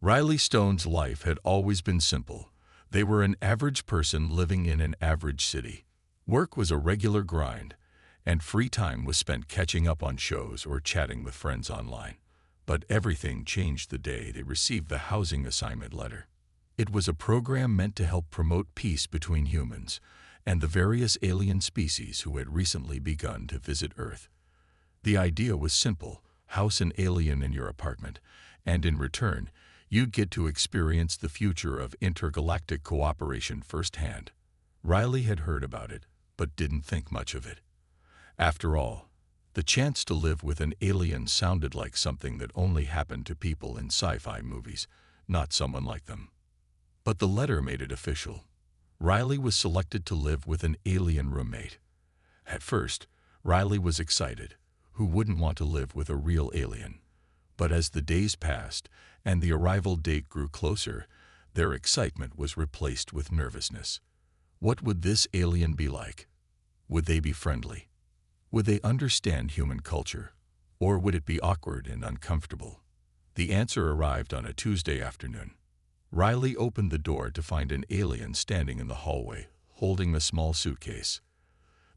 Riley Stone's life had always been simple. They were an average person living in an average city. Work was a regular grind, and free time was spent catching up on shows or chatting with friends online. But everything changed the day they received the housing assignment letter. It was a program meant to help promote peace between humans and the various alien species who had recently begun to visit Earth. The idea was simple: house an alien in your apartment, and in return, you'd get to experience the future of intergalactic cooperation firsthand. Riley had heard about it, but didn't think much of it. After all, the chance to live with an alien sounded like something that only happened to people in sci-fi movies, not someone like them. But the letter made it official. Riley was selected to live with an alien roommate. At first, Riley was excited. Who wouldn't want to live with a real alien? But as the days passed and the arrival date grew closer, their excitement was replaced with nervousness. What would this alien be like? Would they be friendly? Would they understand human culture? Or would it be awkward and uncomfortable? The answer arrived on a Tuesday afternoon. Riley opened the door to find an alien standing in the hallway, holding a small suitcase.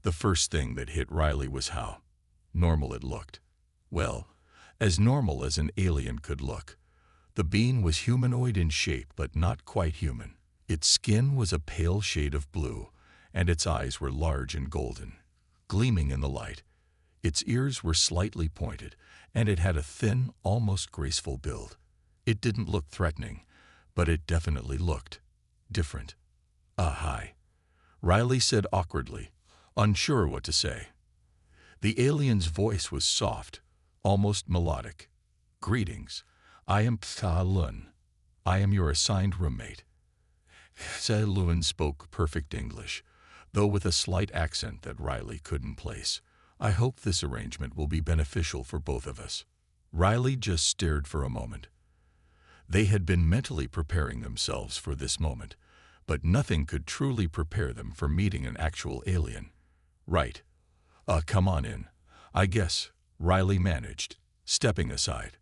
The first thing that hit Riley was how normal it looked. Well, as normal as an alien could look. The being was humanoid in shape, but not quite human. Its skin was a pale shade of blue, and its eyes were large and golden, gleaming in the light. Its ears were slightly pointed, and it had a thin, almost graceful build. It didn't look threatening, but it definitely looked different. Hi," Riley said awkwardly, unsure what to say. The alien's voice was soft, almost melodic. "Greetings. I am Tha Lun. I am your assigned roommate." Tha Lun spoke perfect English, though with a slight accent that Riley couldn't place. "I hope this arrangement will be beneficial for both of us." Riley just stared for a moment. They had been mentally preparing themselves for this moment, but nothing could truly prepare them for meeting an actual alien. "Right. Come on in, I guess," Riley managed, stepping aside.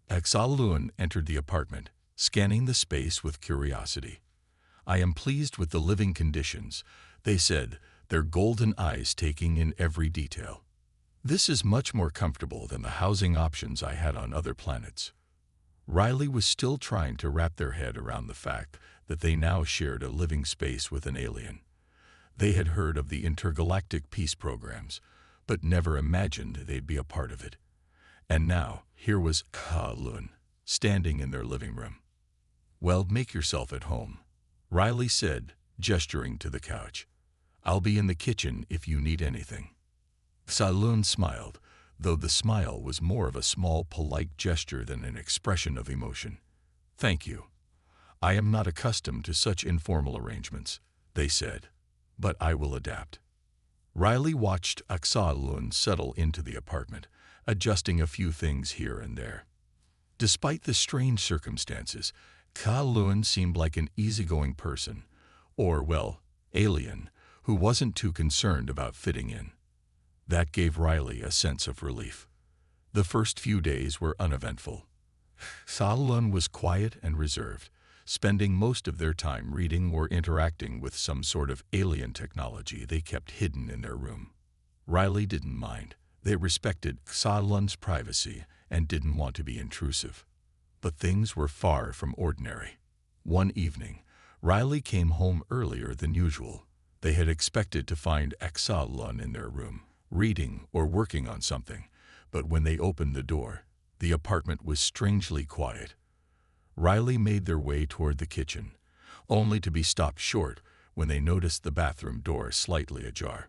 Tha Lun entered the apartment, scanning the space with curiosity. "I am pleased with the living conditions," they said, their golden eyes taking in every detail. "This is much more comfortable than the housing options I had on other planets." Riley was still trying to wrap their head around the fact that they now shared a living space with an alien. They had heard of the intergalactic peace programs, but never imagined they'd be a part of it. And now, here was Tha Lun, standing in their living room. "Well, make yourself at home," Riley said, gesturing to the couch. "I'll be in the kitchen if you need anything." Tha Lun smiled, though the smile was more of a small, polite gesture than an expression of emotion. "Thank you. I am not accustomed to such informal arrangements," they said, "but I will adapt." Riley watched Tha Lun settle into the apartment, adjusting a few things here and there. Despite the strange circumstances, Tha Lun seemed like an easygoing person, or, well, alien, who wasn't too concerned about fitting in. That gave Riley a sense of relief. The first few days were uneventful. Tha Lun was quiet and reserved, spending most of their time reading or interacting with some sort of alien technology they kept hidden in their room. Riley didn't mind. They respected Tha Lun's privacy and didn't want to be intrusive. But things were far from ordinary. One evening, Riley came home earlier than usual. They had expected to find Tha Lun in their room, reading or working on something, but when they opened the door, the apartment was strangely quiet. Riley made their way toward the kitchen, only to be stopped short when they noticed the bathroom door slightly ajar.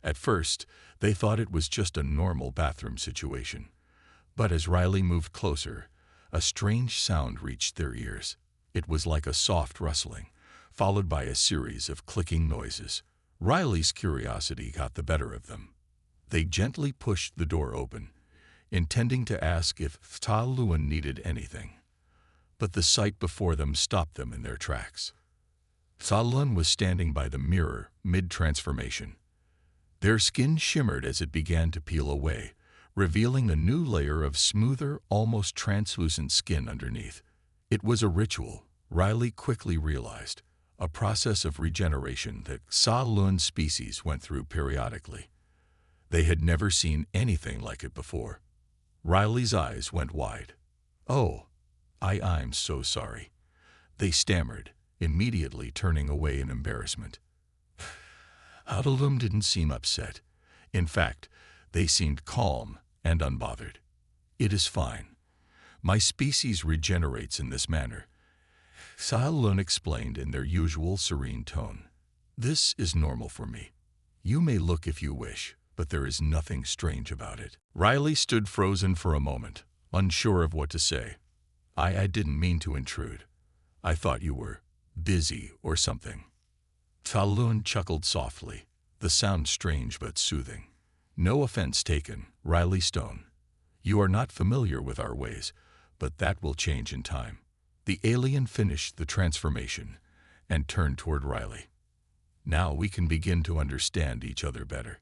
At first, they thought it was just a normal bathroom situation, but as Riley moved closer, a strange sound reached their ears. It was like a soft rustling, followed by a series of clicking noises. Riley's curiosity got the better of them. They gently pushed the door open, intending to ask if Tha Lun needed anything. But the sight before them stopped them in their tracks. Tha Lun was standing by the mirror, mid-transformation. Their skin shimmered as it began to peel away, revealing a new layer of smoother, almost translucent skin underneath. It was a ritual, Riley quickly realized, a process of regeneration that Sa-Lun species went through periodically. They had never seen anything like it before. Riley's eyes went wide. "Oh, I'm so sorry," they stammered, immediately turning away in embarrassment. Adalum didn't seem upset. In fact, they seemed calm and unbothered. "It is fine. My species regenerates in this manner," Sa-Lun explained in their usual serene tone. "This is normal for me. You may look if you wish, but there is nothing strange about it." Riley stood frozen for a moment, unsure of what to say. I didn't mean to intrude. I thought you were busy or something." Sa-Lun chuckled softly, the sound strange but soothing. "No offense taken, Riley Stone. You are not familiar with our ways, but that will change in time." The alien finished the transformation and turned toward Riley. "Now we can begin to understand each other better.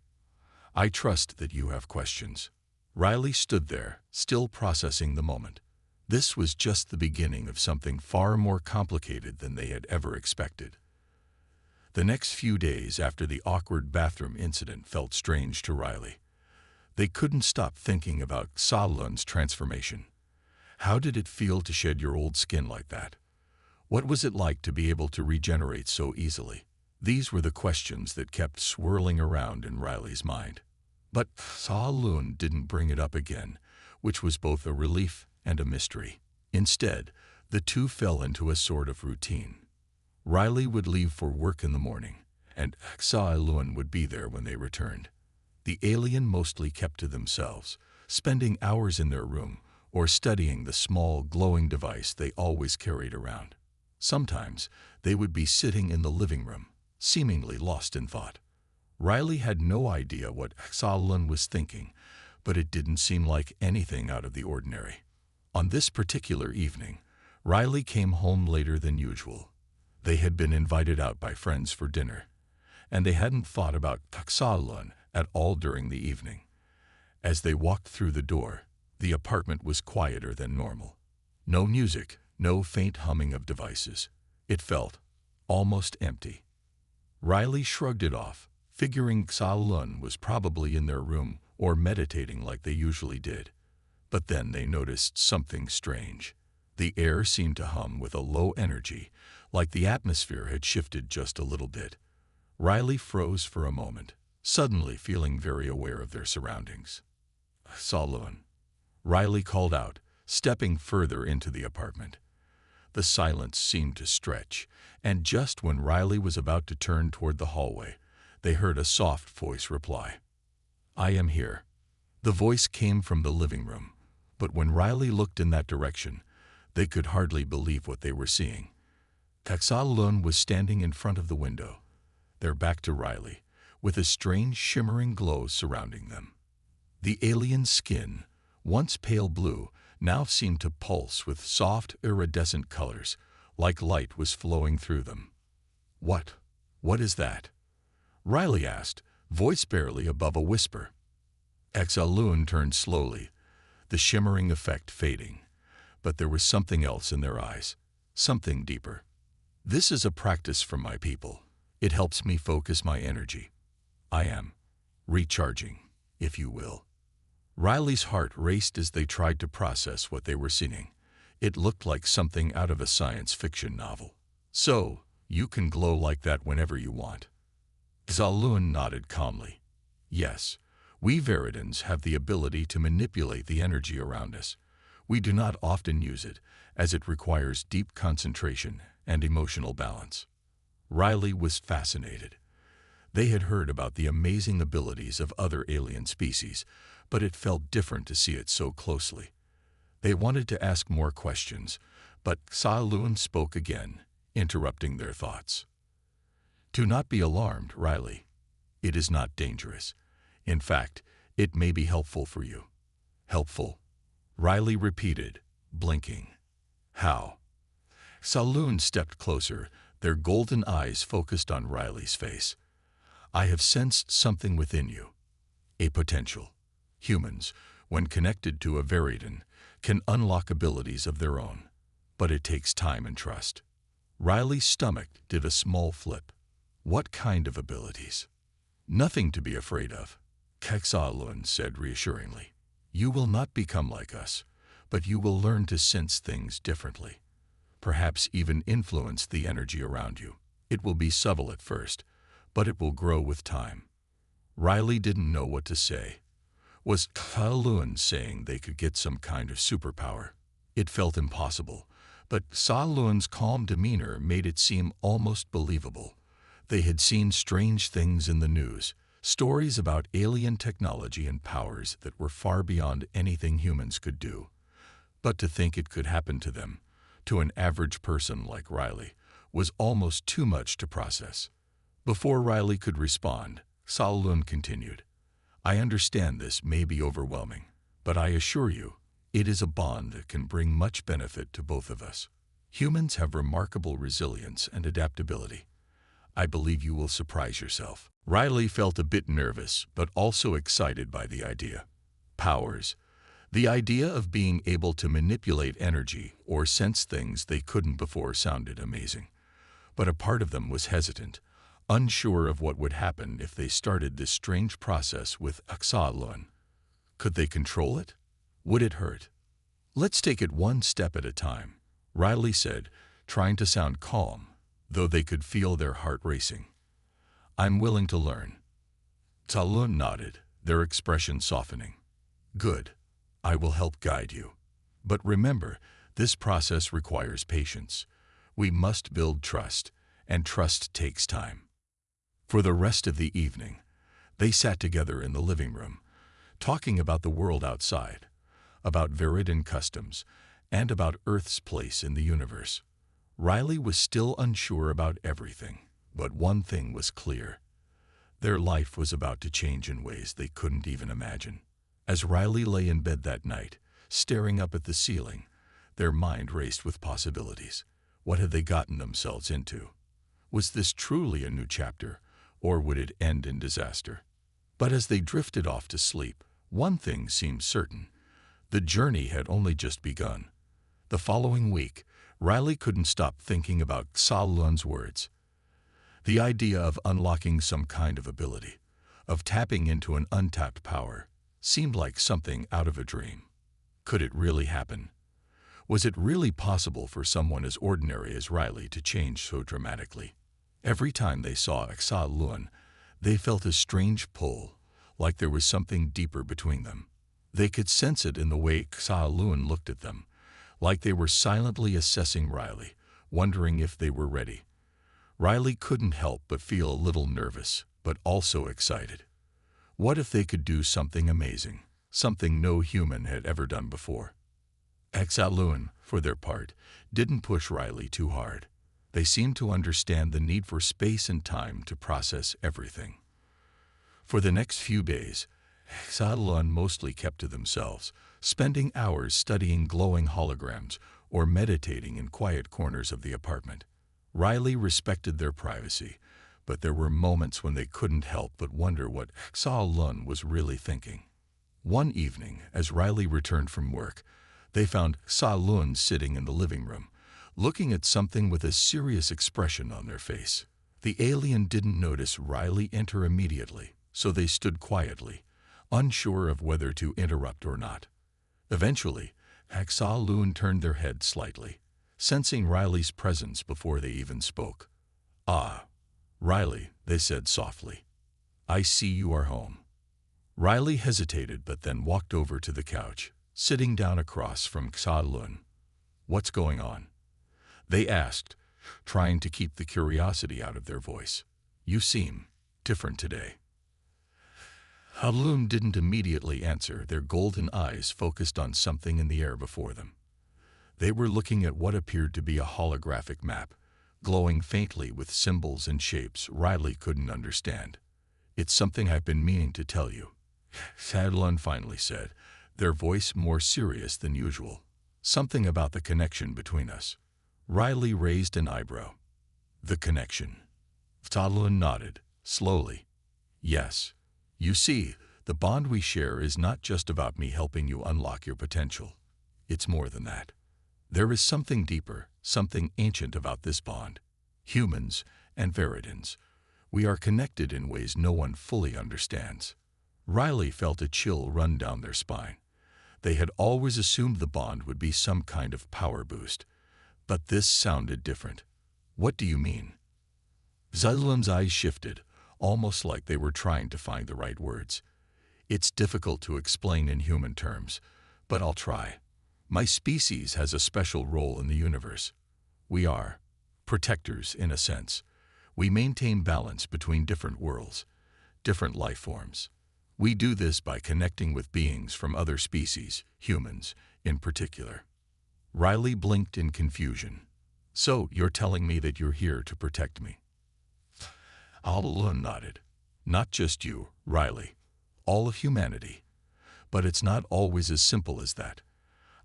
I trust that you have questions." Riley stood there, still processing the moment. This was just the beginning of something far more complicated than they had ever expected. The next few days after the awkward bathroom incident felt strange to Riley. They couldn't stop thinking about Sa-Lun's transformation. How did it feel to shed your old skin like that? What was it like to be able to regenerate so easily? These were the questions that kept swirling around in Riley's mind. But Sa-Lun didn't bring it up again, which was both a relief and a mystery. Instead, the two fell into a sort of routine. Riley would leave for work in the morning, and Sa-Lun would be there when they returned. The alien mostly kept to themselves, spending hours in their room or studying the small, glowing device they always carried around. Sometimes they would be sitting in the living room, seemingly lost in thought. Riley had no idea what Sa-Lun was thinking, but it didn't seem like anything out of the ordinary. On this particular evening, Riley came home later than usual. They had been invited out by friends for dinner, and they hadn't thought about Sa-Lun at all during the evening. As they walked through the door, the apartment was quieter than normal. No music, no faint humming of devices. It felt almost empty. Riley shrugged it off, figuring Sa-Lun was probably in their room or meditating like they usually did. But then they noticed something strange. The air seemed to hum with a low energy, like the atmosphere had shifted just a little bit. Riley froze for a moment, suddenly feeling very aware of their surroundings. "Sa-Lun," Riley called out, stepping further into the apartment. The silence seemed to stretch, and just when Riley was about to turn toward the hallway, they heard a soft voice reply. "I am here." The voice came from the living room, but when Riley looked in that direction, they could hardly believe what they were seeing. Sa-Lun was standing in front of the window, their back to Riley, with a strange shimmering glow surrounding them. The alien's skin, once pale blue, now seemed to pulse with soft, iridescent colors, like light was flowing through them. What is that?" Riley asked, voice barely above a whisper. Sa-Lun turned slowly, the shimmering effect fading, but there was something else in their eyes, something deeper. "This is a practice for my people. It helps me focus my energy. I am recharging, if you will." Riley's heart raced as they tried to process what they were seeing. It looked like something out of a science fiction novel. "So, you can glow like that whenever you want." Sa-Lun nodded calmly. "Yes, we Veridans have the ability to manipulate the energy around us. We do not often use it, as it requires deep concentration and emotional balance." Riley was fascinated. They had heard about the amazing abilities of other alien species, but it felt different to see it so closely. They wanted to ask more questions, but Sa-Lun spoke again, interrupting their thoughts. "Do not be alarmed, Riley. It is not dangerous. In fact, it may be helpful for you." "Helpful?" Riley repeated, blinking. "How?" Sa-Lun stepped closer, their golden eyes focused on Riley's face. "I have sensed something within you. A potential. Humans, when connected to a Veridan, can unlock abilities of their own. But it takes time and trust. Riley's stomach did a small flip. What kind of abilities? Nothing to be afraid of, Kexalun said reassuringly. You will not become like us, but you will learn to sense things differently. Perhaps even influence the energy around you. It will be subtle at first, but it will grow with time. Riley didn't know what to say. Was Kexalun saying they could get some kind of superpower? It felt impossible, but Kexalun's calm demeanor made it seem almost believable. They had seen strange things in the news, stories about alien technology and powers that were far beyond anything humans could do. But to think it could happen to them, to an average person like Riley, was almost too much to process. Before Riley could respond, Kexalun continued, I understand this may be overwhelming, but I assure you, it is a bond that can bring much benefit to both of us. Humans have remarkable resilience and adaptability. I believe you will surprise yourself. Riley felt a bit nervous, but also excited by the idea. Powers. The idea of being able to manipulate energy or sense things they couldn't before sounded amazing. But a part of them was hesitant, unsure of what would happen if they started this strange process with Kexalun. Could they control it? Would it hurt? Let's take it one step at a time, Riley said, trying to sound calm, though they could feel their heart racing. I'm willing to learn. Kexalun nodded, their expression softening. Good. I will help guide you. But remember, this process requires patience. We must build trust, and trust takes time. For the rest of the evening, they sat together in the living room, talking about the world outside, about Viridian customs, and about Earth's place in the universe. Riley was still unsure about everything, but one thing was clear. Their life was about to change in ways they couldn't even imagine. As Riley lay in bed that night, staring up at the ceiling, their mind raced with possibilities. What had they gotten themselves into? Was this truly a new chapter, or would it end in disaster? But as they drifted off to sleep, one thing seemed certain. The journey had only just begun. The following week, Riley couldn't stop thinking about Kexalun's words. The idea of unlocking some kind of ability, of tapping into an untapped power, seemed like something out of a dream. Could it really happen? Was it really possible for someone as ordinary as Riley to change so dramatically? Every time they saw Kexalun, they felt a strange pull, like there was something deeper between them. They could sense it in the way Kexalun looked at them, like they were silently assessing Riley, wondering if they were ready. Riley couldn't help but feel a little nervous, but also excited. What if they could do something amazing, something no human had ever done before? Kexalun, for their part, didn't push Riley too hard. They seemed to understand the need for space and time to process everything. For the next few days, Kexalun mostly kept to themselves, spending hours studying glowing holograms or meditating in quiet corners of the apartment. Riley respected their privacy, but there were moments when they couldn't help but wonder what Kexalun was really thinking. One evening, as Riley returned from work, they found Kexalun sitting in the living room, looking at something with a serious expression on their face. The alien didn't notice Riley enter immediately, so they stood quietly, unsure of whether to interrupt or not. Eventually, Kexalun turned their head slightly, sensing Riley's presence before they even spoke. Ah, Riley, they said softly. I see you are home. Riley hesitated but then walked over to the couch, sitting down across from Kexalun. What's going on? They asked, trying to keep the curiosity out of their voice. You seem different today. Kexalun didn't immediately answer, their golden eyes focused on something in the air before them. They were looking at what appeared to be a holographic map, glowing faintly with symbols and shapes Riley couldn't understand. It's something I've been meaning to tell you, Kexalun finally said, their voice more serious than usual. Something about the connection between us. Riley raised an eyebrow. The connection. Kexalun nodded, slowly. Yes. You see, the bond we share is not just about me helping you unlock your potential. It's more than that. There is something deeper, something ancient about this bond. Humans and Veridans. We are connected in ways no one fully understands. Riley felt a chill run down their spine. They had always assumed the bond would be some kind of power boost. But this sounded different. What do you mean? Zalum's eyes shifted, almost like they were trying to find the right words. It's difficult to explain in human terms, but I'll try. My species has a special role in the universe. We are protectors, in a sense. We maintain balance between different worlds, different life forms. We do this by connecting with beings from other species, humans in particular. Riley blinked in confusion. So, you're telling me that you're here to protect me? Alun nodded. Not just you, Riley. All of humanity. But it's not always as simple as that.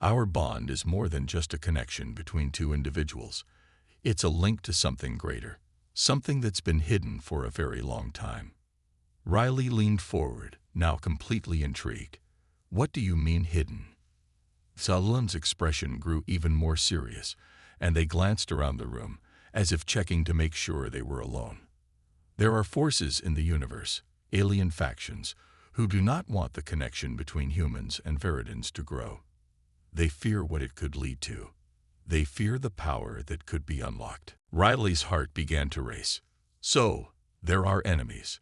Our bond is more than just a connection between two individuals. It's a link to something greater, something that's been hidden for a very long time. Riley leaned forward, now completely intrigued. What do you mean hidden? Salun's expression grew even more serious, and they glanced around the room, as if checking to make sure they were alone. There are forces in the universe, alien factions, who do not want the connection between humans and Veridans to grow. They fear what it could lead to. They fear the power that could be unlocked. Riley's heart began to race. So, there are enemies.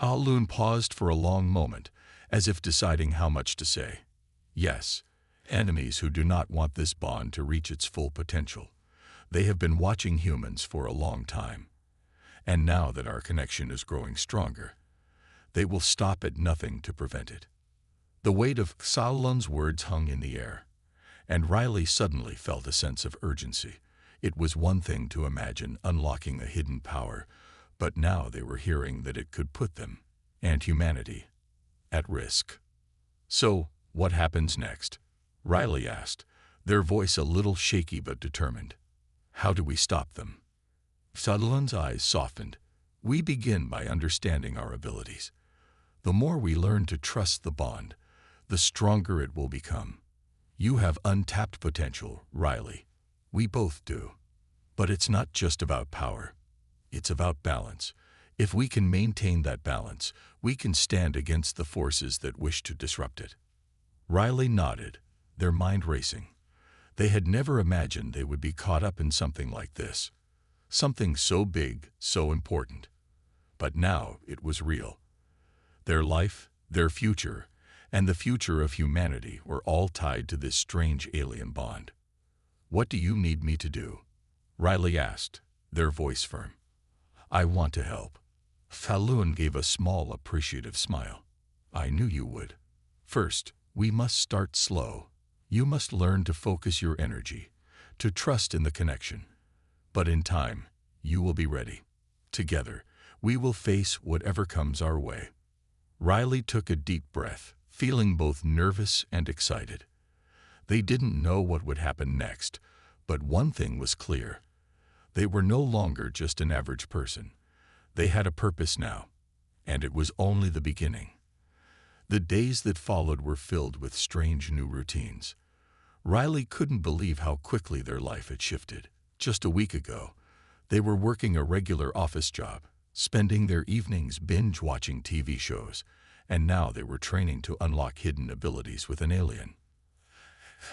Alun paused for a long moment, as if deciding how much to say. Yes, enemies who do not want this bond to reach its full potential. They have been watching humans for a long time. And now that our connection is growing stronger, they will stop at nothing to prevent it. The weight of Salun's words hung in the air, and Riley suddenly felt a sense of urgency. It was one thing to imagine unlocking a hidden power, but now they were hearing that it could put them, and humanity, at risk. So, what happens next? Riley asked, their voice a little shaky but determined. How do we stop them? Salun's eyes softened. We begin by understanding our abilities. The more we learn to trust the bond, the stronger it will become. You have untapped potential, Riley. We both do. But it's not just about power. It's about balance. If we can maintain that balance, we can stand against the forces that wish to disrupt it. Riley nodded, their mind racing. They had never imagined they would be caught up in something like this. Something so big, so important. But now it was real. Their life, their future, and the future of humanity were all tied to this strange alien bond. What do you need me to do? Riley asked, their voice firm. I want to help. Falun gave a small, appreciative smile. I knew you would. First, we must start slow. You must learn to focus your energy, to trust in the connection. But in time, you will be ready. Together, we will face whatever comes our way. Riley took a deep breath, feeling both nervous and excited. They didn't know what would happen next, but one thing was clear. They were no longer just an average person. They had a purpose now, and it was only the beginning. The days that followed were filled with strange new routines. Riley couldn't believe how quickly their life had shifted. Just a week ago, they were working a regular office job, spending their evenings binge-watching TV shows, and now they were training to unlock hidden abilities with an alien.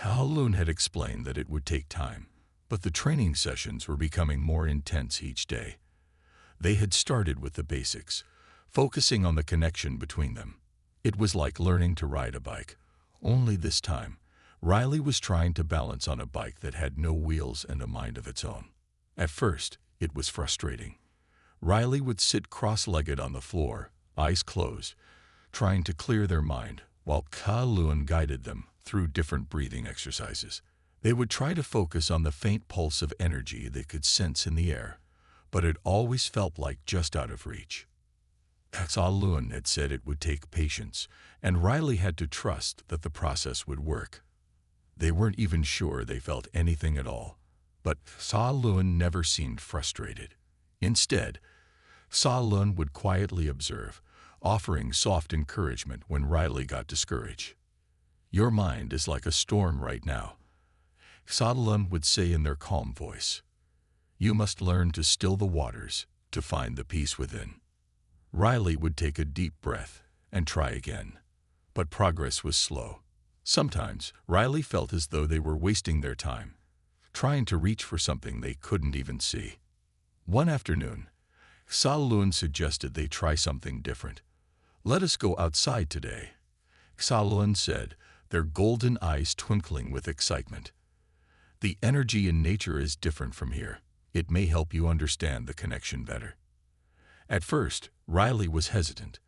Alun had explained that it would take time, but the training sessions were becoming more intense each day. They had started with the basics, focusing on the connection between them. It was like learning to ride a bike, only this time, Riley was trying to balance on a bike that had no wheels and a mind of its own. At first, it was frustrating. Riley would sit cross-legged on the floor, eyes closed, trying to clear their mind, while Kalun guided them through different breathing exercises. They would try to focus on the faint pulse of energy they could sense in the air, but it always felt like just out of reach. Kalun had said it would take patience, and Riley had to trust that the process would work. They weren't even sure they felt anything at all, but Kalun never seemed frustrated. Instead, Kalun would quietly observe, offering soft encouragement when Riley got discouraged. Your mind is like a storm right now. Xodalun would say in their calm voice, "You must learn to still the waters, to find the peace within." Riley would take a deep breath and try again, but progress was slow. Sometimes Riley felt as though they were wasting their time, trying to reach for something they couldn't even see. One afternoon, Xodalun suggested they try something different. "Let us go outside today," Xodalun said, their golden eyes twinkling with excitement. "The energy in nature is different from here. It may help you understand the connection better." At first, Riley was hesitant.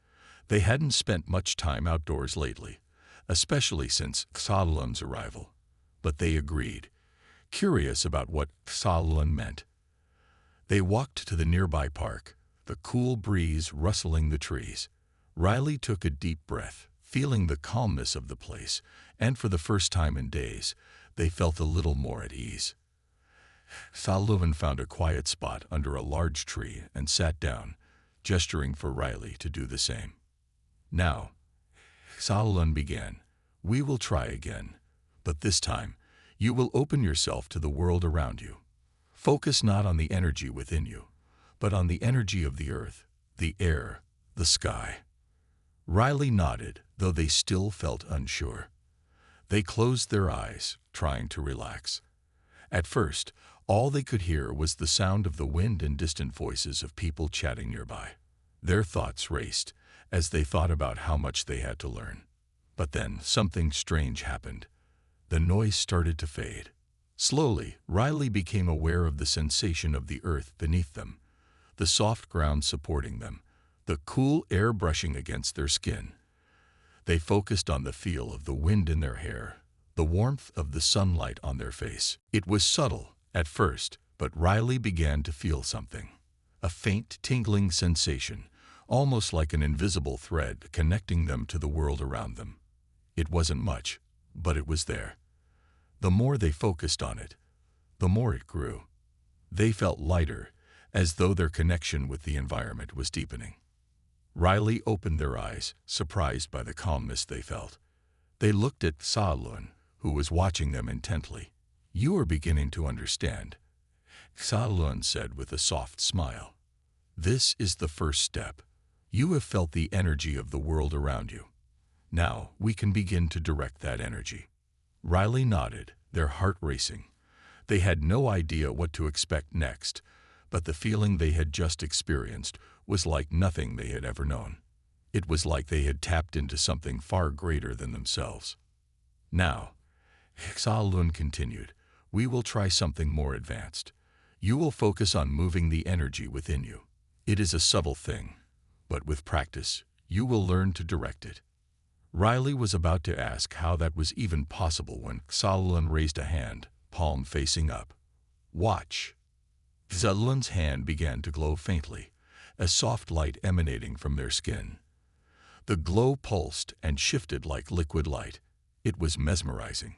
They hadn't spent much time outdoors lately, especially since Xodalun's arrival. But they agreed, curious about what Xodalun meant. They walked to the nearby park, the cool breeze rustling the trees. Riley took a deep breath, feeling the calmness of the place, and for the first time in days, they felt a little more at ease. Xodalun found a quiet spot under a large tree and sat down, gesturing for Riley to do the same. "Now," Xodalun began, "we will try again, but this time, you will open yourself to the world around you. Focus not on the energy within you, but on the energy of the earth, the air, the sky." Riley nodded, though they still felt unsure. They closed their eyes, trying to relax. At first, all they could hear was the sound of the wind and distant voices of people chatting nearby. Their thoughts raced as they thought about how much they had to learn. But then something strange happened. The noise started to fade. Slowly, Riley became aware of the sensation of the earth beneath them, the soft ground supporting them, the cool air brushing against their skin. They focused on the feel of the wind in their hair, the warmth of the sunlight on their face. It was subtle at first, but Riley began to feel something. A faint, tingling sensation, almost like an invisible thread connecting them to the world around them. It wasn't much, but it was there. The more they focused on it, the more it grew. They felt lighter, as though their connection with the environment was deepening. Riley opened their eyes, surprised by the calmness they felt. They looked at Xodalun, who was watching them intently. "You are beginning to understand," Xodalun said with a soft smile. "This is the first step. You have felt the energy of the world around you. Now we can begin to direct that energy." Riley nodded, their heart racing. They had no idea what to expect next, but the feeling they had just experienced was like nothing they had ever known. It was like they had tapped into something far greater than themselves. "Now," Xodalun continued, "we will try something more advanced. You will focus on moving the energy within you. It is a subtle thing, but with practice, you will learn to direct it." Riley was about to ask how that was even possible when Xodalun raised a hand, palm facing up. "Watch." Xodalun's hand began to glow faintly, a soft light emanating from their skin. The glow pulsed and shifted like liquid light. It was mesmerizing.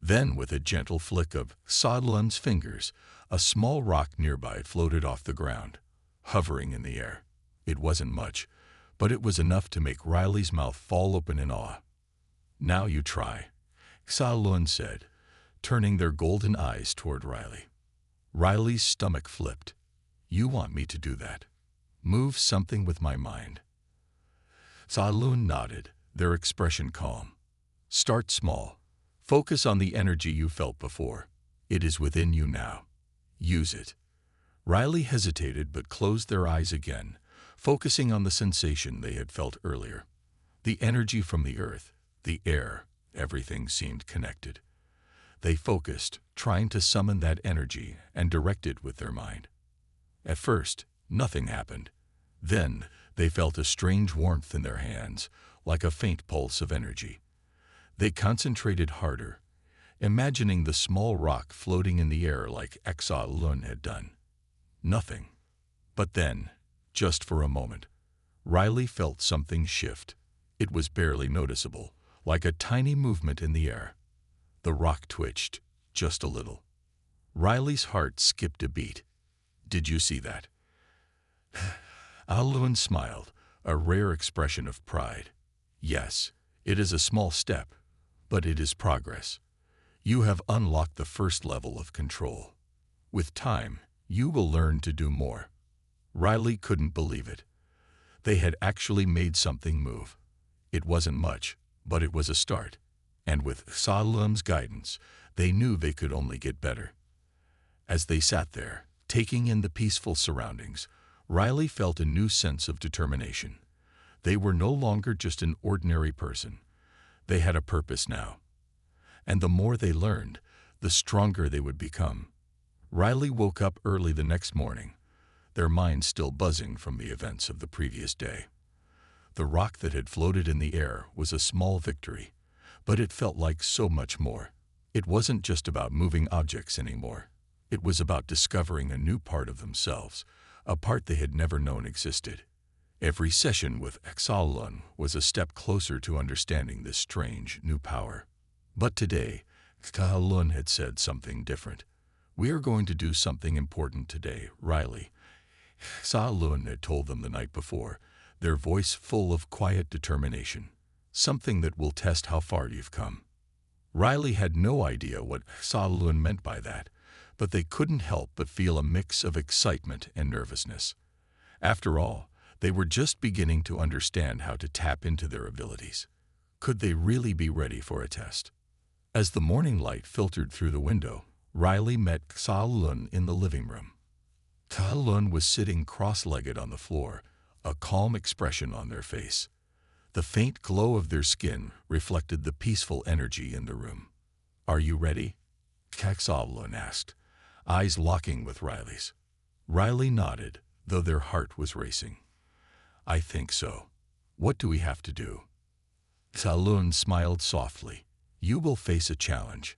Then, with a gentle flick of Xodalun's fingers, a small rock nearby floated off the ground, hovering in the air. It wasn't much, but it was enough to make Riley's mouth fall open in awe. "Now you try," Xodalun said, turning their golden eyes toward Riley. Riley's stomach flipped. "You want me to do that? Move something with my mind." Xodalun nodded, their expression calm. "Start small. Focus on the energy you felt before. It is within you now. Use it." Riley hesitated but closed their eyes again, focusing on the sensation they had felt earlier. The energy from the earth, the air, everything seemed connected. They focused, trying to summon that energy and direct it with their mind. At first, nothing happened. Then, they felt a strange warmth in their hands, like a faint pulse of energy. They concentrated harder, imagining the small rock floating in the air like Xodalun had done. Nothing. But then, just for a moment, Riley felt something shift. It was barely noticeable, like a tiny movement in the air. The rock twitched, just a little. Riley's heart skipped a beat. "Did you see that?" Xodalun smiled, a rare expression of pride. "Yes, it is a small step, but it is progress. You have unlocked the first level of control. With time, you will learn to do more." Riley couldn't believe it. They had actually made something move. It wasn't much, but it was a start. And with Salem's guidance, they knew they could only get better. As they sat there, taking in the peaceful surroundings, Riley felt a new sense of determination. They were no longer just an ordinary person. They had a purpose now. And the more they learned, the stronger they would become. Riley woke up early the next morning, their minds still buzzing from the events of the previous day. The rock that had floated in the air was a small victory, but it felt like so much more. It wasn't just about moving objects anymore. It was about discovering a new part of themselves, a part they had never known existed. Every session with Exalun was a step closer to understanding this strange new power. But today, Exalun had said something different. "We are going to do something important today, Riley." Exalun had told them the night before, their voice full of quiet determination. "Something that will test how far you've come." Riley had no idea what Exalun meant by that, but they couldn't help but feel a mix of excitement and nervousness. After all, they were just beginning to understand how to tap into their abilities. Could they really be ready for a test? As the morning light filtered through the window, Riley met Exalun in the living room. Exalun was sitting cross-legged on the floor, a calm expression on their face. The faint glow of their skin reflected the peaceful energy in the room. "Are you ready?" Exalun asked, eyes locking with Riley's. Riley nodded, though their heart was racing. "I think so. What do we have to do?" Exalun smiled softly. "You will face a challenge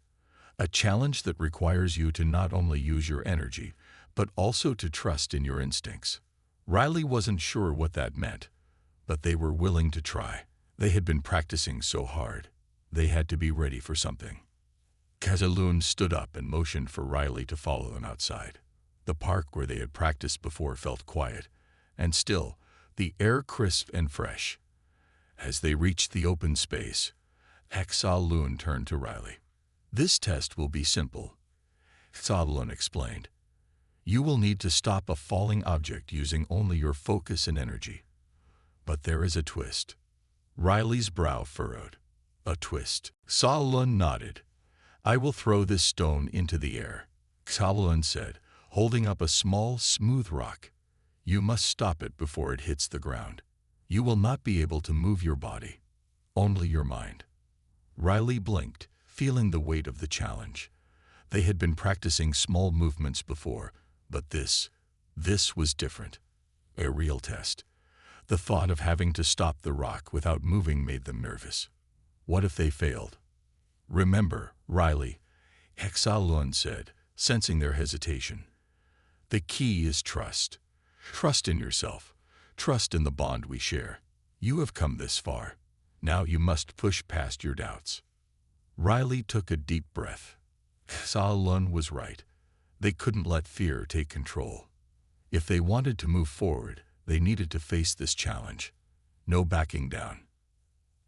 that requires you to not only use your energy, but also to trust in your instincts." Riley wasn't sure what that meant, but they were willing to try. They had been practicing so hard. They had to be ready for something. Exalun stood up and motioned for Riley to follow them outside. The park where they had practiced before felt quiet, and still, the air crisp and fresh. As they reached the open space, Exalun turned to Riley. "This test will be simple," Exalun explained. "You will need to stop a falling object using only your focus and energy. But there is a twist." Riley's brow furrowed. "A twist?" Exalun nodded. "I will throw this stone into the air," Exalun said, holding up a small, smooth rock. "You must stop it before it hits the ground. You will not be able to move your body, only your mind." Riley blinked, feeling the weight of the challenge. They had been practicing small movements before, but this was different. A real test. The thought of having to stop the rock without moving made them nervous. What if they failed? "Remember, Riley," Exalun said, sensing their hesitation. "The key is trust. Trust in yourself. Trust in the bond we share. You have come this far. Now you must push past your doubts." Riley took a deep breath. Exalun was right. They couldn't let fear take control. If they wanted to move forward, they needed to face this challenge. No backing down.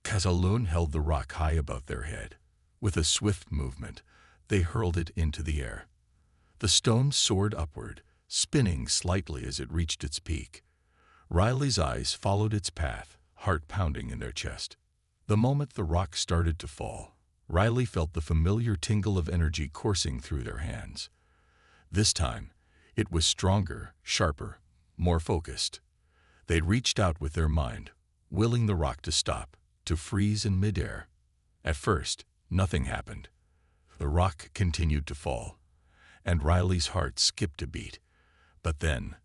Exalun held the rock high above their head. With a swift movement, they hurled it into the air. The stone soared upward, spinning slightly as it reached its peak. Riley's eyes followed its path, heart pounding in their chest. The moment the rock started to fall, Riley felt the familiar tingle of energy coursing through their hands. This time, it was stronger, sharper, more focused. They'd reached out with their mind, willing the rock to stop, to freeze in midair. At first, nothing happened. The rock continued to fall, and Riley's heart skipped a beat. But then,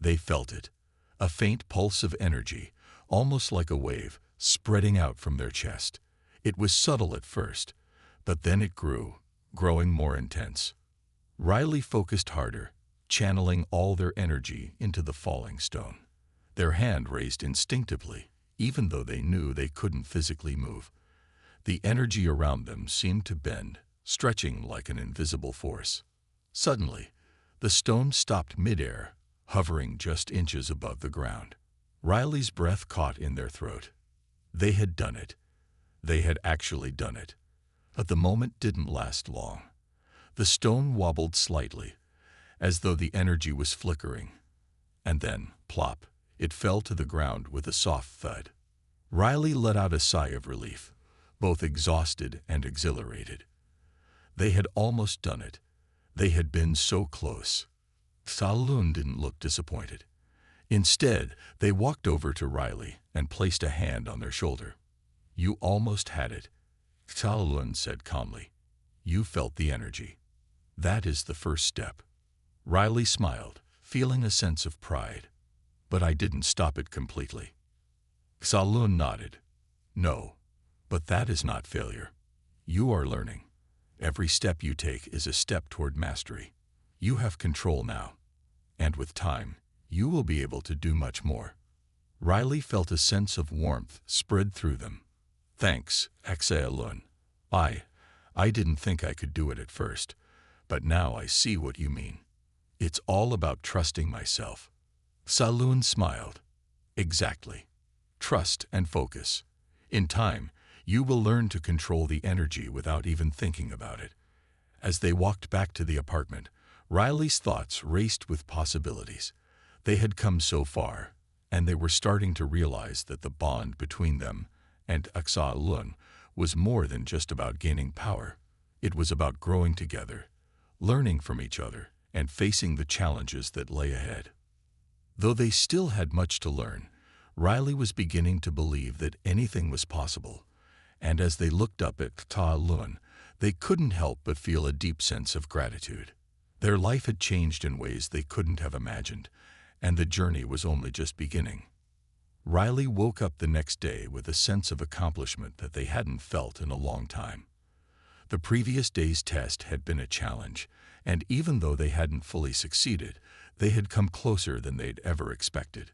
they felt it, a faint pulse of energy, almost like a wave, spreading out from their chest. It was subtle at first, but then it grew, growing more intense. Riley focused harder, channeling all their energy into the falling stone. Their hand raised instinctively, even though they knew they couldn't physically move. The energy around them seemed to bend, stretching like an invisible force. Suddenly, the stone stopped midair, hovering just inches above the ground. Riley's breath caught in their throat. They had done it. They had actually done it. But the moment didn't last long. The stone wobbled slightly, as though the energy was flickering. And then, plop, it fell to the ground with a soft thud. Riley let out a sigh of relief, both exhausted and exhilarated. They had almost done it. They had been so close. Saloon didn't look disappointed. Instead, they walked over to Riley and placed a hand on their shoulder. "You almost had it," Saloon said calmly. "You felt the energy. That is the first step." Riley smiled, feeling a sense of pride. "But I didn't stop it completely." Saloon nodded. "No, but that is not failure. You are learning. Every step you take is a step toward mastery. You have control now, and with time, you will be able to do much more." Riley felt a sense of warmth spread through them. "Thanks, Saloon. I didn't think I could do it at first, but now I see what you mean. It's all about trusting myself." Saloon smiled. "Exactly. Trust and focus. In time, you will learn to control the energy without even thinking about it." As they walked back to the apartment, Riley's thoughts raced with possibilities. They had come so far, and they were starting to realize that the bond between them and Saloon was more than just about gaining power. It was about growing together, learning from each other, and facing the challenges that lay ahead. Though they still had much to learn, Riley was beginning to believe that anything was possible, and as they looked up at Saloon, they couldn't help but feel a deep sense of gratitude. Their life had changed in ways they couldn't have imagined, and the journey was only just beginning. Riley woke up the next day with a sense of accomplishment that they hadn't felt in a long time. The previous day's test had been a challenge, and even though they hadn't fully succeeded, they had come closer than they'd ever expected.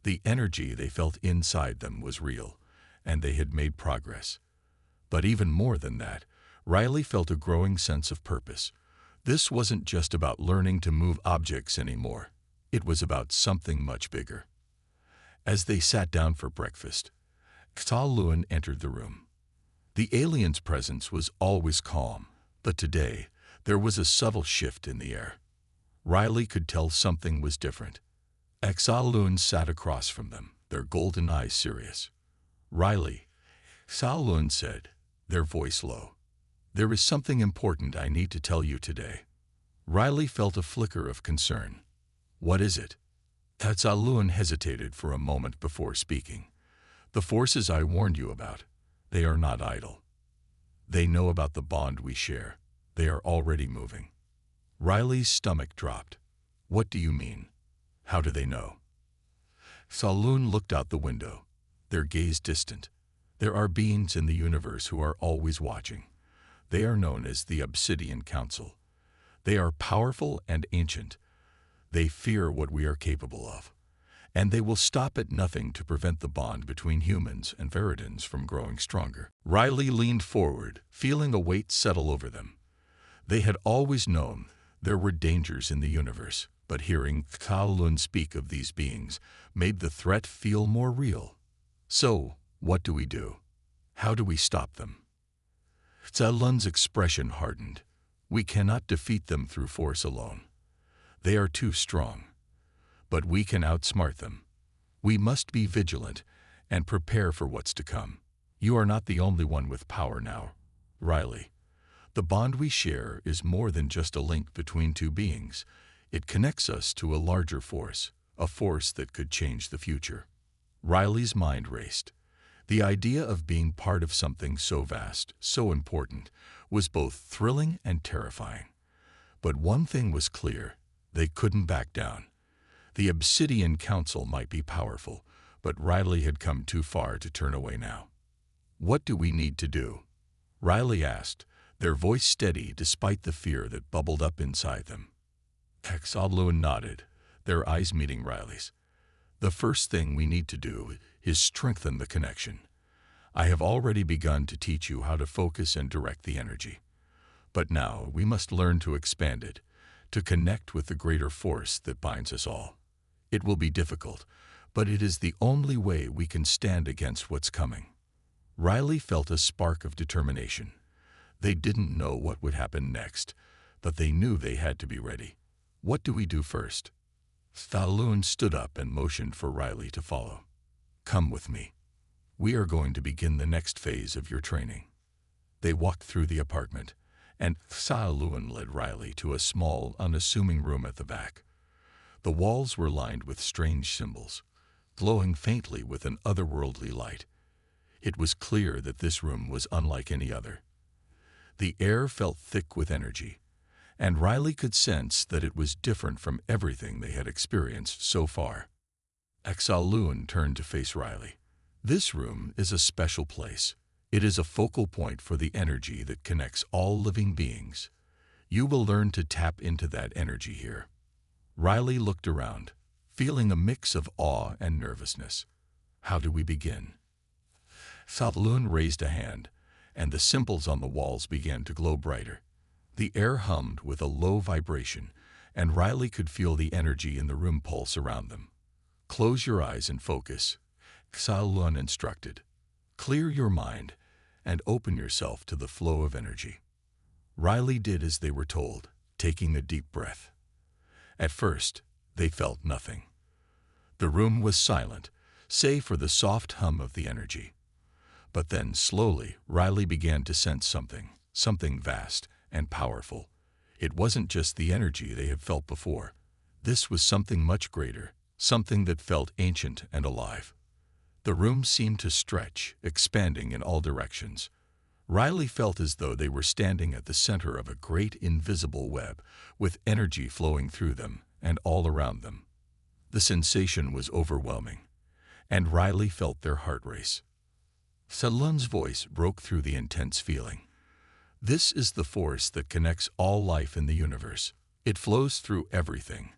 The energy they felt inside them was real, and they had made progress. But even more than that, Riley felt a growing sense of purpose. This wasn't just about learning to move objects anymore. It was about something much bigger. As they sat down for breakfast, Saloon entered the room. The alien's presence was always calm, but today there was a subtle shift in the air. Riley could tell something was different. Saloon sat across from them, their golden eyes serious. "Riley," Saloon said, their voice low, "there is something important I need to tell you today." Riley felt a flicker of concern. "What is it?" Saloon hesitated for a moment before speaking. "The forces I warned you about, they are not idle. They know about the bond we share. They are already moving." Riley's stomach dropped. "What do you mean? How do they know?" Saloon looked out the window, their gaze distant. "There are beings in the universe who are always watching. They are known as the Obsidian Council. They are powerful and ancient. They fear what we are capable of, and they will stop at nothing to prevent the bond between humans and Veridans from growing stronger." Riley leaned forward, feeling a weight settle over them. They had always known there were dangers in the universe, but hearing Saloon speak of these beings made the threat feel more real. "So, what do we do? How do we stop them?" Saloon's expression hardened. "We cannot defeat them through force alone. They are too strong. But we can outsmart them. We must be vigilant and prepare for what's to come. You are not the only one with power now, Riley. The bond we share is more than just a link between two beings. It connects us to a larger force, a force that could change the future." Riley's mind raced. The idea of being part of something so vast, so important, was both thrilling and terrifying. But one thing was clear. They couldn't back down. The Obsidian Council might be powerful, but Riley had come too far to turn away now. "What do we need to do?" Riley asked, their voice steady despite the fear that bubbled up inside them. Saloon nodded, their eyes meeting Riley's. "The first thing we need to do is strengthen the connection. I have already begun to teach you how to focus and direct the energy. But now we must learn to expand it, to connect with the greater force that binds us all. It will be difficult, but it is the only way we can stand against what's coming." Riley felt a spark of determination. They didn't know what would happen next, but they knew they had to be ready. What do we do first? Stalloon stood up and motioned for Riley to follow. Come with me. We are going to begin the next phase of your training. They walked through the apartment, and Stalloon led Riley to a small, unassuming room at the back. The walls were lined with strange symbols, glowing faintly with an otherworldly light. It was clear that this room was unlike any other. The air felt thick with energy, and Riley could sense that it was different from everything they had experienced so far. Stalloon turned to face Riley. This room is a special place. It is a focal point for the energy that connects all living beings. You will learn to tap into that energy here. Riley looked around, feeling a mix of awe and nervousness. How do we begin? Stalloon raised a hand, and the symbols on the walls began to glow brighter. The air hummed with a low vibration, and Riley could feel the energy in the room pulse around them. Close your eyes and focus, Stalloon instructed. Clear your mind and open yourself to the flow of energy. Riley did as they were told, taking a deep breath. At first, they felt nothing. The room was silent, save for the soft hum of the energy. But then, slowly, Riley began to sense something vast and powerful. It wasn't just the energy they had felt before. This was something much greater, something that felt ancient and alive. The room seemed to stretch, expanding in all directions. Riley felt as though they were standing at the center of a great invisible web, with energy flowing through them and all around them. The sensation was overwhelming, and Riley felt their heart race. Stalloon's voice broke through the intense feeling. This is the force that connects all life in the universe. It flows through everything,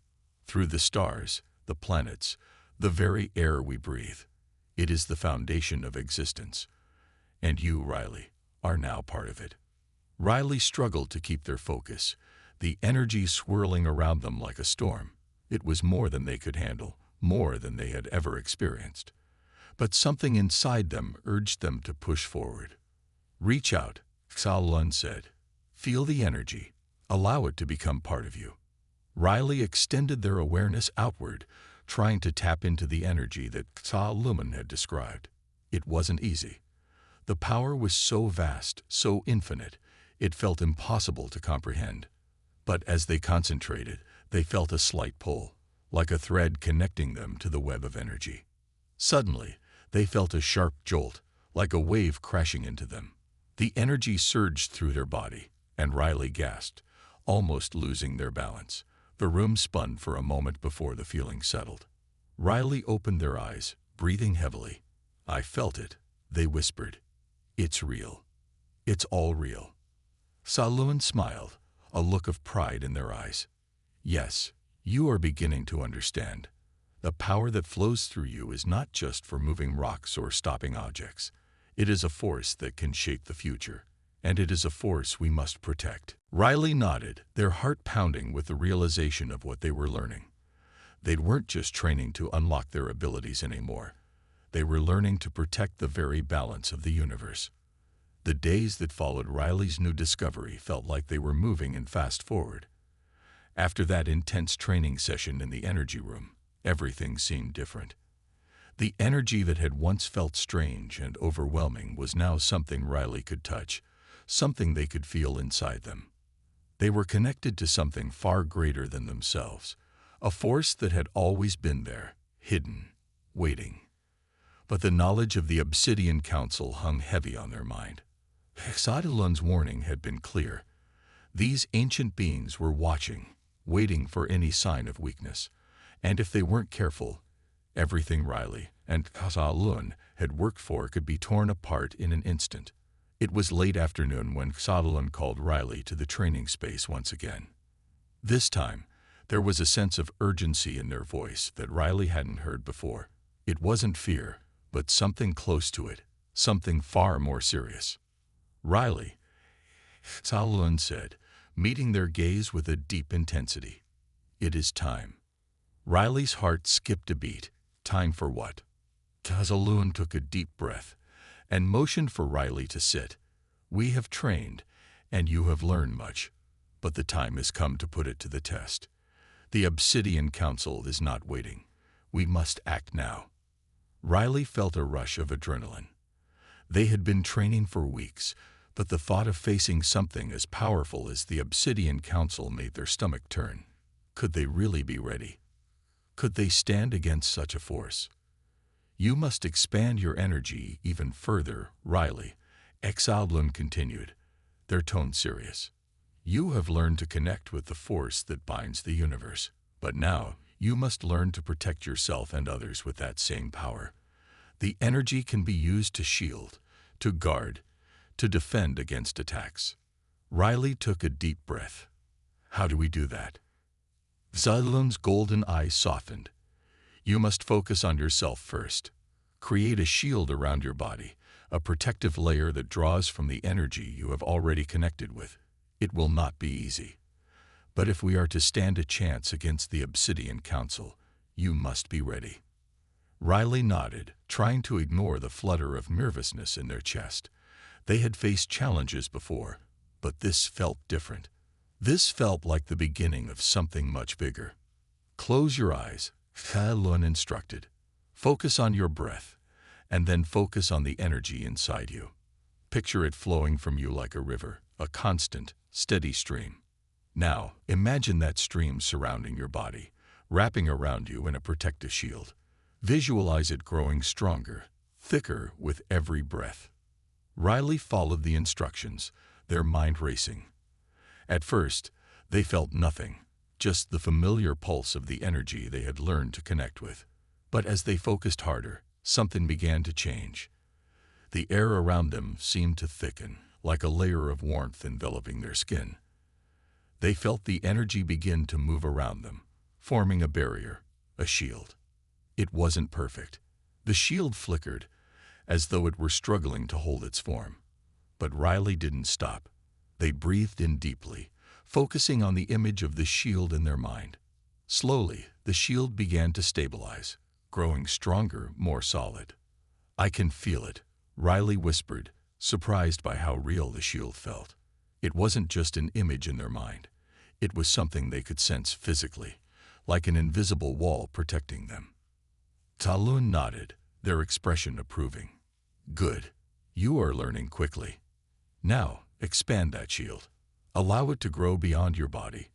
through the stars, the planets, the very air we breathe. It is the foundation of existence. And you, Riley, are now part of it. Riley struggled to keep their focus, the energy swirling around them like a storm. It was more than they could handle, more than they had ever experienced. But something inside them urged them to push forward. Reach out, Stalloon said. Feel the energy. Allow it to become part of you. Riley extended their awareness outward, trying to tap into the energy that Stalloon had described. It wasn't easy. The power was so vast, so infinite, it felt impossible to comprehend. But as they concentrated, they felt a slight pull, like a thread connecting them to the web of energy. Suddenly, they felt a sharp jolt, like a wave crashing into them. The energy surged through their body, and Riley gasped, almost losing their balance. The room spun for a moment before the feeling settled. Riley opened their eyes, breathing heavily. I felt it, they whispered. It's real. It's all real. Stalloon smiled, a look of pride in their eyes. Yes, you are beginning to understand. The power that flows through you is not just for moving rocks or stopping objects. It is a force that can shape the future, and it is a force we must protect. Riley nodded, their heart pounding with the realization of what they were learning. They weren't just training to unlock their abilities anymore. They were learning to protect the very balance of the universe. The days that followed Riley's new discovery felt like they were moving in fast forward. After that intense training session in the energy room, everything seemed different. The energy that had once felt strange and overwhelming was now something Riley could touch, something they could feel inside them. They were connected to something far greater than themselves, a force that had always been there, hidden, waiting. But the knowledge of the Obsidian Council hung heavy on their mind. Stalloon's warning had been clear. These ancient beings were watching, waiting for any sign of weakness. And if they weren't careful, everything Riley and Stalloon had worked for could be torn apart in an instant. It was late afternoon when Stalloon called Riley to the training space once again. This time, there was a sense of urgency in their voice that Riley hadn't heard before. It wasn't fear, but something close to it, something far more serious. Riley, Stalloon said, meeting their gaze with a deep intensity. It is time. Riley's heart skipped a beat. Time for what? Stalloon took a deep breath and motioned for Riley to sit. We have trained, and you have learned much, but the time has come to put it to the test. The Obsidian Council is not waiting. We must act now. Riley felt a rush of adrenaline. They had been training for weeks, but the thought of facing something as powerful as the Obsidian Council made their stomach turn. Could they really be ready? Could they stand against such a force? You must expand your energy even further, Riley, Exalblun continued, their tone serious. You have learned to connect with the force that binds the universe, but now you must learn to protect yourself and others with that same power. The energy can be used to shield, to guard, to defend against attacks. Riley took a deep breath. How do we do that? Exalblun's golden eyes softened. You must focus on yourself first. Create a shield around your body, a protective layer that draws from the energy you have already connected with. It will not be easy. But if we are to stand a chance against the Obsidian Council, you must be ready. Riley nodded, trying to ignore the flutter of nervousness in their chest. They had faced challenges before, but this felt different. This felt like the beginning of something much bigger. Close your eyes, Exalblun instructed. Focus on your breath, and then focus on the energy inside you. Picture it flowing from you like a river, a constant, steady stream. Now, imagine that stream surrounding your body, wrapping around you in a protective shield. Visualize it growing stronger, thicker with every breath. Riley followed the instructions, their mind racing. At first, they felt nothing, just the familiar pulse of the energy they had learned to connect with. But as they focused harder, something began to change. The air around them seemed to thicken, like a layer of warmth enveloping their skin. They felt the energy begin to move around them, forming a barrier, a shield. It wasn't perfect. The shield flickered, as though it were struggling to hold its form. But Riley didn't stop. They breathed in deeply, focusing on the image of the shield in their mind. Slowly, the shield began to stabilize, growing stronger, more solid. I can feel it, Riley whispered, surprised by how real the shield felt. It wasn't just an image in their mind. It was something they could sense physically, like an invisible wall protecting them. Exalblun nodded, their expression approving. Good. You are learning quickly. Now, expand that shield. Allow it to grow beyond your body,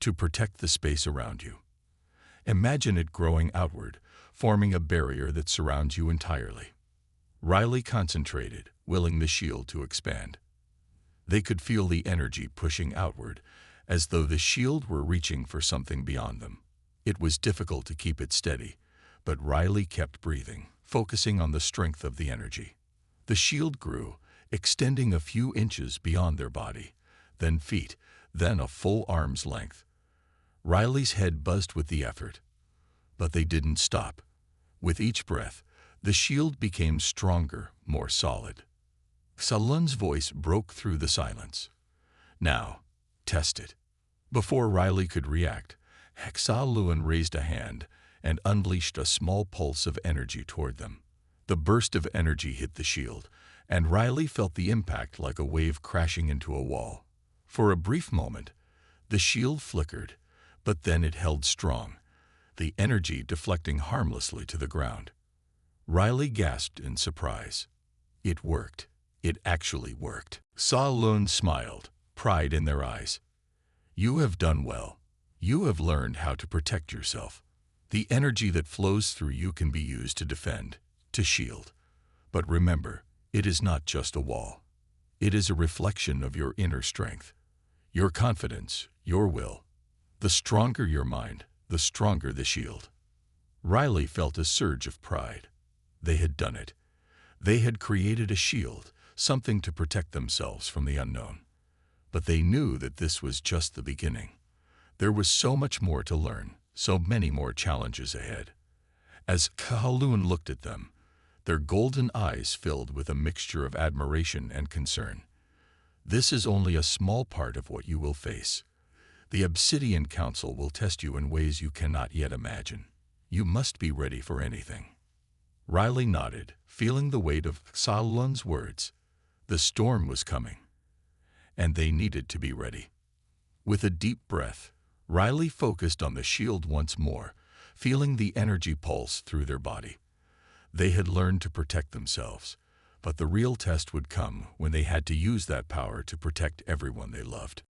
to protect the space around you. Imagine it growing outward, forming a barrier that surrounds you entirely. Riley concentrated, willing the shield to expand. They could feel the energy pushing outward, as though the shield were reaching for something beyond them. It was difficult to keep it steady, but Riley kept breathing, focusing on the strength of the energy. The shield grew, extending a few inches beyond their body, then feet, then a full arm's length. Riley's head buzzed with the effort. But they didn't stop. With each breath, the shield became stronger, more solid. Exalblun's voice broke through the silence. Now, test it. Before Riley could react, Exalblun raised a hand and unleashed a small pulse of energy toward them. The burst of energy hit the shield, and Riley felt the impact like a wave crashing into a wall. For a brief moment, the shield flickered, but then it held strong, the energy deflecting harmlessly to the ground. Riley gasped in surprise. It worked. It actually worked. Exalblun smiled, pride in their eyes. You have done well. You have learned how to protect yourself. The energy that flows through you can be used to defend, to shield. But remember, it is not just a wall. It is a reflection of your inner strength, your confidence, your will. The stronger your mind, the stronger the shield. Riley felt a surge of pride. They had done it. They had created a shield, something to protect themselves from the unknown. But they knew that this was just the beginning. There was so much more to learn, so many more challenges ahead. As Exalblun looked at them, their golden eyes filled with a mixture of admiration and concern. This is only a small part of what you will face. The Obsidian Council will test you in ways you cannot yet imagine. You must be ready for anything. Riley nodded, feeling the weight of Exalblun's words. The storm was coming. and they needed to be ready. With a deep breath, Riley focused on the shield once more, feeling the energy pulse through their body. They had learned to protect themselves, but the real test would come when they had to use that power to protect everyone they loved.